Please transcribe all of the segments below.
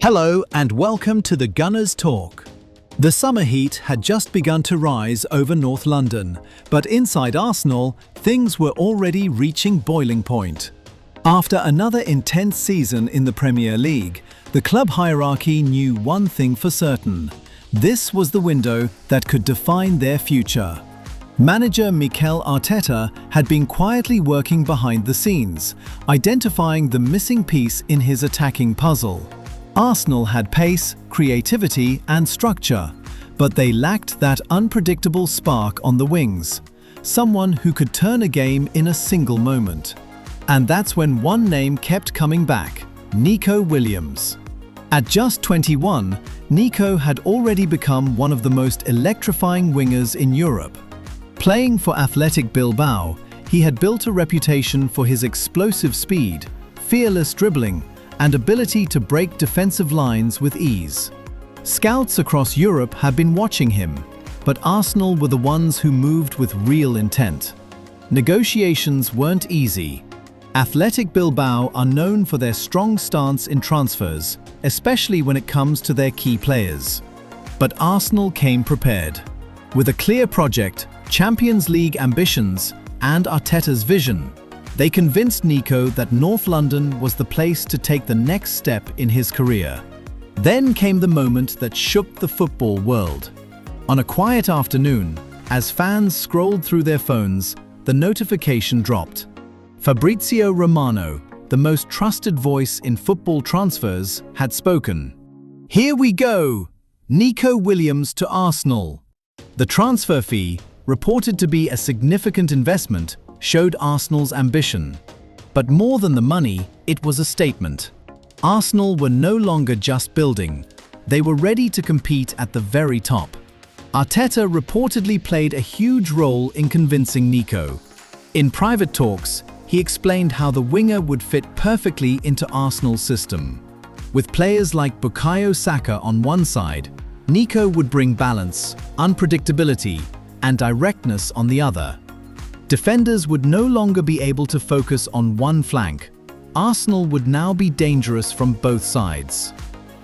Hello and welcome to the Gunners Talk. The summer heat had just begun to rise over North London, but inside Arsenal, things were already reaching boiling point. After another intense season in the Premier League, the club hierarchy knew one thing for certain. This was the window that could define their future. Manager Mikel Arteta had been quietly working behind the scenes, identifying the missing piece in his attacking puzzle. Arsenal had pace, creativity and structure, but they lacked that unpredictable spark on the wings, someone who could turn a game in a single moment. And that's when one name kept coming back: Nico Williams. At just 21, Nico had already become one of the most electrifying wingers in Europe. Playing for Athletic Bilbao, he had built a reputation for his explosive speed, fearless dribbling, and ability to break defensive lines with ease. Scouts across Europe had been watching him, but Arsenal were the ones who moved with real intent. Negotiations weren't easy. Athletic Bilbao are known for their strong stance in transfers, especially when it comes to their key players. But Arsenal came prepared. With a clear project, Champions League ambitions, and Arteta's vision, they convinced Nico that North London was the place to take the next step in his career. Then came the moment that shook the football world. On a quiet afternoon, as fans scrolled through their phones, the notification dropped. Fabrizio Romano, the most trusted voice in football transfers, had spoken. "Here we go! Nico Williams to Arsenal." The transfer fee, reported to be a significant investment, showed Arsenal's ambition. But more than the money, it was a statement. Arsenal were no longer just building. They were ready to compete at the very top. Arteta reportedly played a huge role in convincing Nico. In private talks, he explained how the winger would fit perfectly into Arsenal's system. With players like Bukayo Saka on one side, Nico would bring balance, unpredictability, and directness on the other. Defenders would no longer be able to focus on one flank. Arsenal would now be dangerous from both sides.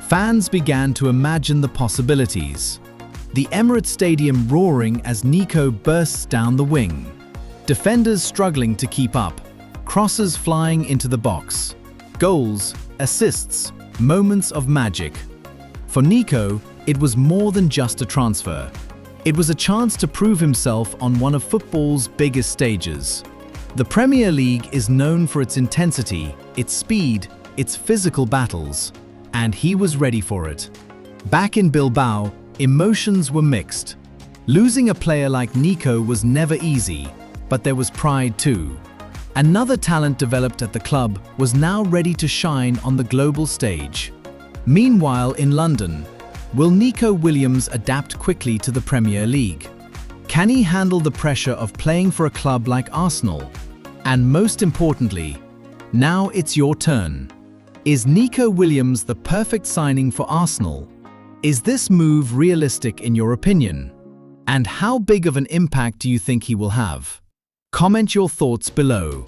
Fans began to imagine the possibilities. The Emirates Stadium roaring as Nico bursts down the wing. Defenders struggling to keep up. Crosses flying into the box. Goals, assists, moments of magic. For Nico, it was more than just a transfer. It was a chance to prove himself on one of football's biggest stages. The Premier League is known for its intensity, its speed, its physical battles, and he was ready for it. Back in Bilbao, emotions were mixed. Losing a player like Nico was never easy, but there was pride too. Another talent developed at the club was now ready to shine on the global stage. Meanwhile, in London, will Nico Williams adapt quickly to the Premier League? Can he handle the pressure of playing for a club like Arsenal? And most importantly, now it's your turn. Is Nico Williams the perfect signing for Arsenal? Is this move realistic in your opinion? And how big of an impact do you think he will have? Comment your thoughts below.